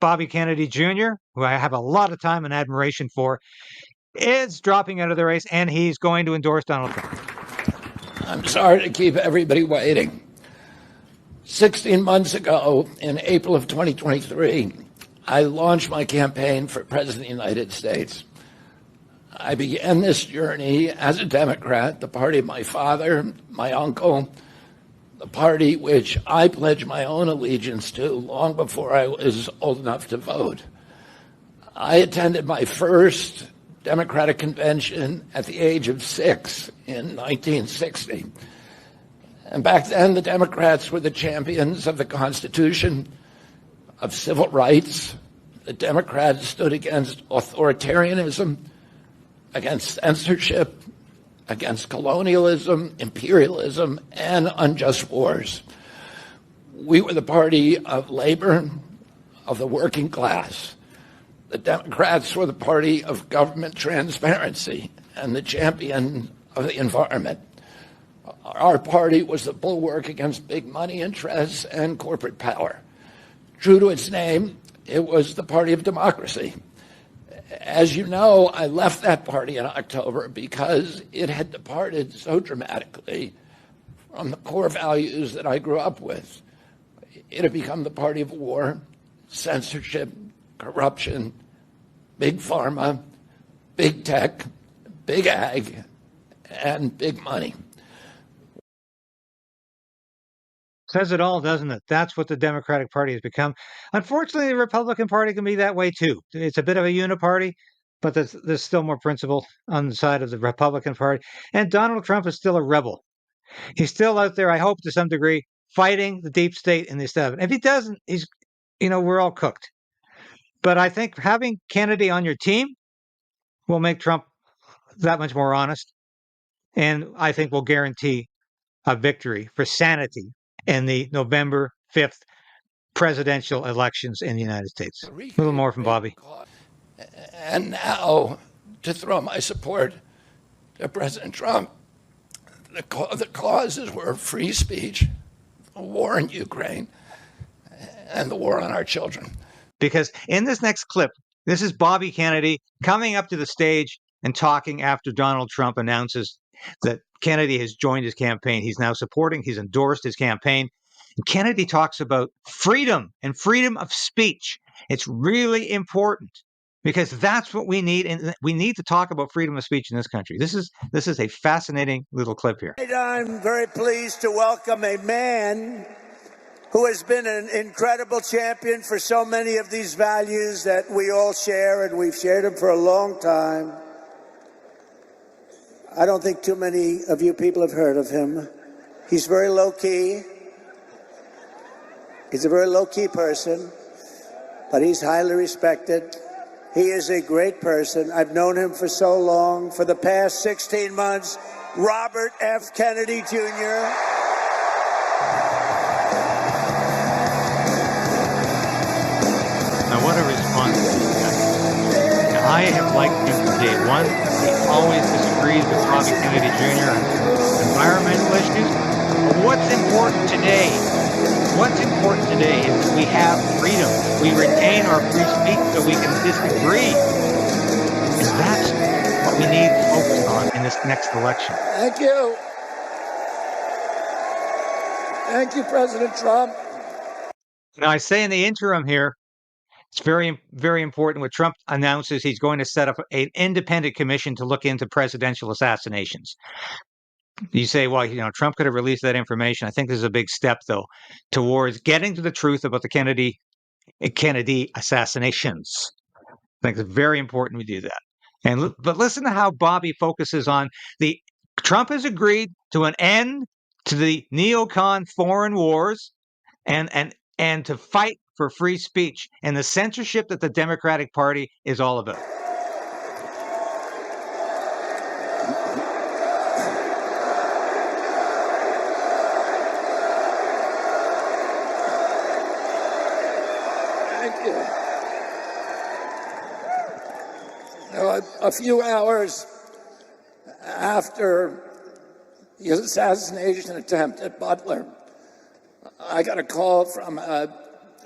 Bobby Kennedy Jr., who I have a lot of time and admiration for, is dropping out of the race, and he's going to endorse Donald Trump. I'm sorry to keep everybody waiting. 16 months ago, in April of 2023, I launched my campaign for President of the United States. I began this journey as a Democrat, the party of my father, my uncle, the party which I pledged my own allegiance to long before I was old enough to vote. I attended my first Democratic convention at the age of 6 in 1960. And back then, the Democrats were the champions of the Constitution, of civil rights. The Democrats stood against authoritarianism, against censorship, against colonialism, imperialism, and unjust wars. We were the party of labor, of the working class. The Democrats were the party of government transparency and the champion of the environment. Our party was the bulwark against big money interests and corporate power. True to its name, it was the party of democracy. As you know, I left that party in October because it had departed so dramatically from the core values that I grew up with. It had become the party of war, censorship, corruption, big pharma, big tech, big ag, and big money. Says it all, doesn't it? That's what the Democratic Party has become. Unfortunately, the Republican Party can be that way too. It's a bit of a uniparty, but there's still more principle on the side of the Republican Party. And Donald Trump is still a rebel. He's still out there, I hope, to some degree, fighting the deep state and the establishment. If he doesn't, we're all cooked. But I think having Kennedy on your team will make Trump that much more honest. And I think will guarantee a victory for sanity in the November 5th presidential elections in the United States. A little more from Bobby. And now, to throw my support to President Trump, the causes were free speech, the war in Ukraine, and the war on our children. Because in this next clip, this is Bobby Kennedy coming up to the stage and talking after Donald Trump announces that Kennedy has joined his campaign. He's now he's endorsed his campaign. And Kennedy talks about freedom and freedom of speech. It's really important because that's what we need. And we need to talk about freedom of speech in this country. This is a fascinating little clip here. I'm very pleased to welcome a man who has been an incredible champion for so many of these values that we all share, and we've shared them for a long time. I don't think too many of you people have heard of him. He's very low-key. He's a very low-key person, but he's highly respected. He is a great person. I've known him for so long. For the past 16 months, Robert F. Kennedy Jr. Now, what a response to this guy. Now, I have liked him from day one. He always disagrees with Bobby Kennedy Jr. on environmental issues. But what's important today? What's important today is that we have freedom. We retain our free speech so we can disagree. And that's what we need to focus on in this next election. Thank you. Thank you, President Trump. Now, I say in the interim here, it's very, very important when Trump announces he's going to set up an independent commission to look into presidential assassinations. You say, well, Trump could have released that information. I think this is a big step, though, towards getting to the truth about the Kennedy assassinations. I think it's very important we do that. But listen to how Bobby focuses on Trump has agreed to an end to the neocon foreign wars and to fight for free speech and the censorship that the Democratic Party is all about. Thank you. A few hours after the assassination attempt at Butler, I got a call from a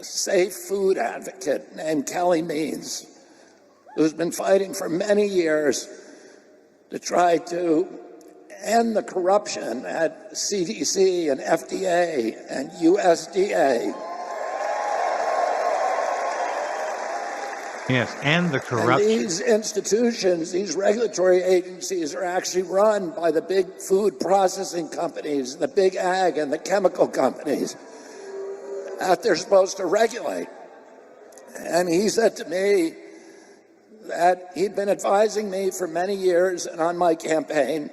safe food advocate named Kelly Means, who's been fighting for many years to try to end the corruption at CDC and FDA and USDA. Yes, and the corruption. And these institutions, these regulatory agencies, are actually run by the big food processing companies, the big ag and the chemical companies that they're supposed to regulate. And he said to me that he'd been advising me for many years and on my campaign.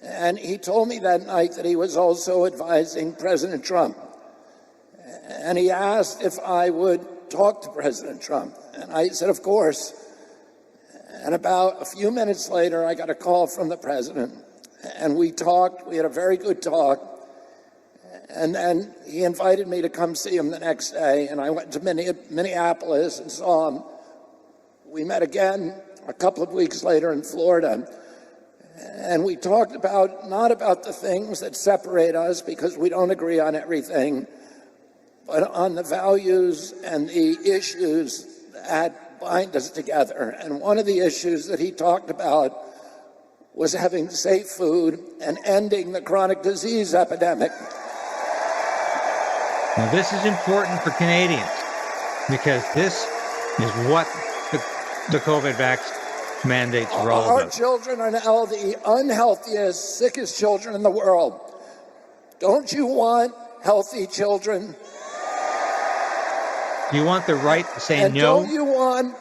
And he told me that night that he was also advising President Trump. And he asked if I would talk to President Trump. And I said, of course. And about a few minutes later, I got a call from the president. And we talked. We had a very good talk. And then he invited me to come see him the next day. And I went to Minneapolis and saw him. We met again a couple of weeks later in Florida. And we talked about, not about the things that separate us because we don't agree on everything, but on the values and the issues that bind us together. And one of the issues that he talked about was having safe food and ending the chronic disease epidemic. Now, this is important for Canadians because this is what the COVID vaccine mandates are all Our about. children are now the unhealthiest, sickest children in the world. Don't you want healthy children? You want the right to say And no? don't you want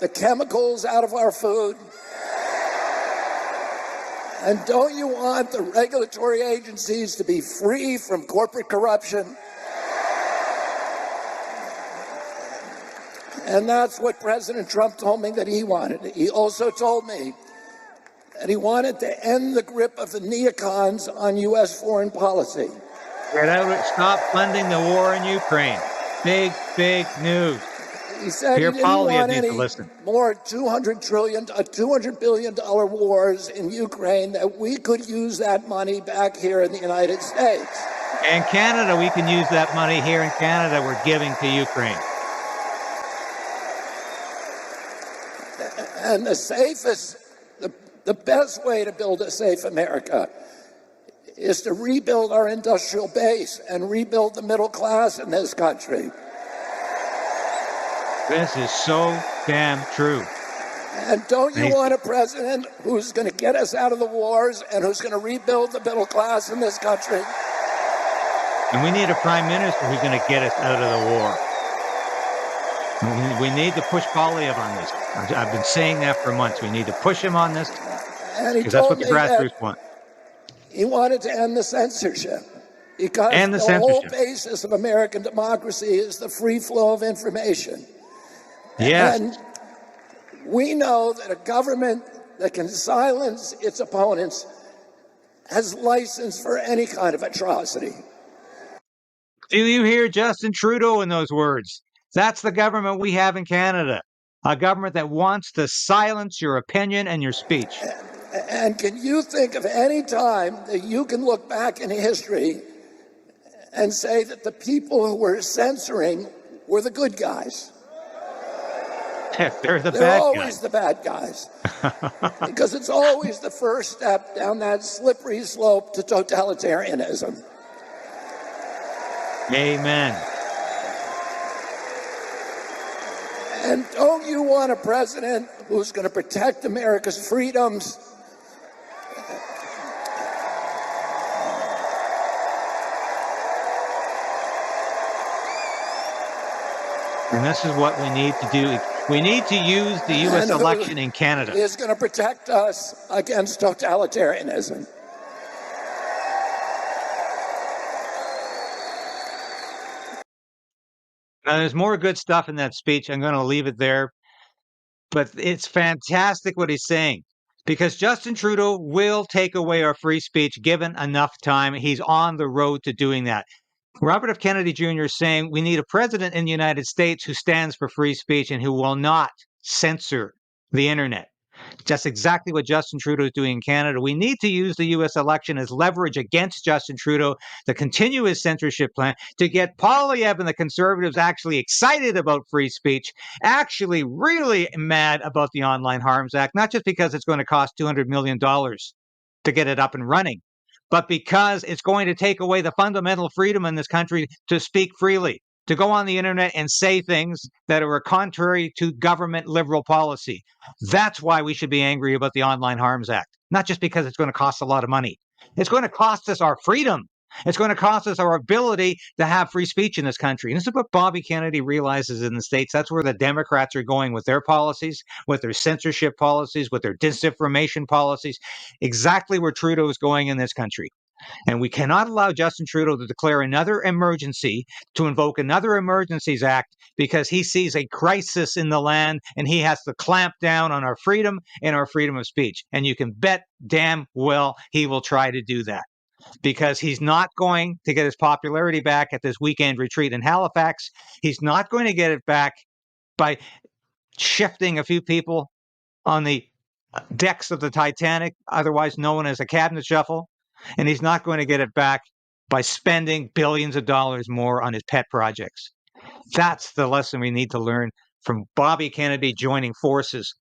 the chemicals out of our food? And don't you want the regulatory agencies to be free from corporate corruption? And that's what President Trump told me that he wanted. He also told me that he wanted to end the grip of the neocons on U.S. foreign policy. Get out of it. Stop funding the war in Ukraine. Big, big news. He said Pierre he didn't Poilievre want needs to any listen. more $200 billion wars in Ukraine, that we could use that money back here in the United States. And Canada, we can use that money here in Canada we're giving to Ukraine. And the safest, the best way to build a safe America is to rebuild our industrial base and rebuild the middle class in this country. This is so damn true. And don't you want a president who's going to get us out of the wars and who's going to rebuild the middle class in this country? And we need a prime minister who's going to get us out of the war. We need to push Poilievre on this. I've been saying that for months. We need to push him on this because that's what the grassroots want. He wanted to end the censorship because the whole basis of American democracy is the free flow of information. Yes. And we know that a government that can silence its opponents has license for any kind of atrocity. Do you hear Justin Trudeau in those words? That's the government we have in Canada. A government that wants to silence your opinion and your speech. And can you think of any time that you can look back in history and say that the people who were censoring were the good guys? They're They're always the bad guys. Because it's always the first step down that slippery slope to totalitarianism. Amen. And don't you want a president who's going to protect America's freedoms? And this is what we need to do. We need to use the U.S. election in Canada. Is going to protect us against totalitarianism. Now, there's more good stuff in that speech. I'm going to leave it there. But it's fantastic what he's saying. Because Justin Trudeau will take away our free speech given enough time. He's on the road to doing that. Robert F. Kennedy Jr. is saying we need a president in the United States who stands for free speech and who will not censor the internet. Just exactly what Justin Trudeau is doing in Canada. We need to use the US election as leverage against Justin Trudeau to continue his censorship plan, to get Poilievre and the Conservatives actually excited about free speech, actually really mad about the Online Harms Act, not just because it's going to cost $200 million to get it up and running, but because it's going to take away the fundamental freedom in this country to speak freely, to go on the internet and say things that are contrary to government liberal policy. That's why we should be angry about the Online Harms Act, not just because it's going to cost a lot of money. It's going to cost us our freedom. It's going to cost us our ability to have free speech in this country. And this is what Bobby Kennedy realizes in the States. That's where the Democrats are going with their policies, with their censorship policies, with their disinformation policies, exactly where Trudeau is going in this country. And we cannot allow Justin Trudeau to declare another emergency, to invoke another Emergencies Act, because he sees a crisis in the land and he has to clamp down on our freedom and our freedom of speech. And you can bet damn well he will try to do that, because he's not going to get his popularity back at this weekend retreat in Halifax. He's not going to get it back by shifting a few people on the decks of the Titanic, otherwise known as a cabinet shuffle. And he's not going to get it back by spending billions of dollars more on his pet projects. That's the lesson we need to learn from Bobby Kennedy joining forces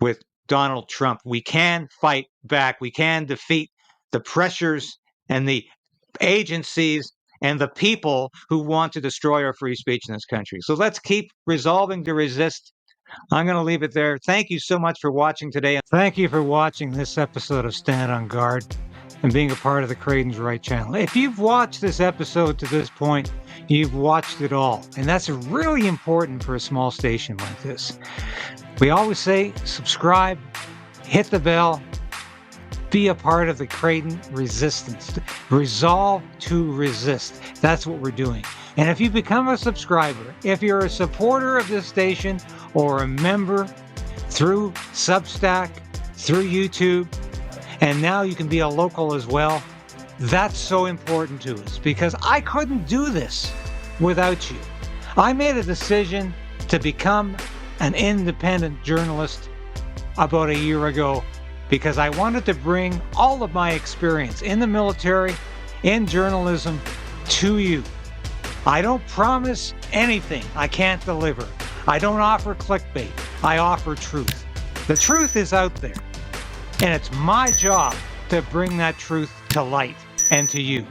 with Donald Trump. We can fight back. We can defeat the pressures and the agencies and the people who want to destroy our free speech in this country. So let's keep resolving to resist. I'm going to leave it there. Thank you so much for watching today. Thank you for watching this episode of Stand on Guard and being a part of the KRAYDEN'S Right channel. If you've watched this episode to this point, you've watched it all. And that's really important for a small station like this. We always say subscribe, hit the bell, be a part of the KRAYDEN resistance. Resolve to resist. That's what we're doing. And if you become a subscriber, if you're a supporter of this station or a member through Substack, through YouTube, and now you can be a local as well, that's so important to us, because I couldn't do this without you. I made a decision to become an independent journalist about a year ago because I wanted to bring all of my experience in the military, in journalism, to you. I don't promise anything I can't deliver. I don't offer clickbait. I offer truth. The truth is out there, and it's my job to bring that truth to light and to you.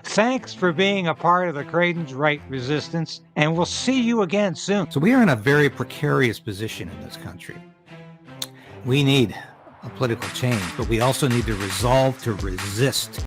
Thanks for being a part of the KRAYDEN'S Right resistance, and we'll see you again soon. So we are in a very precarious position in this country. We need a political change, but we also need to resolve to resist.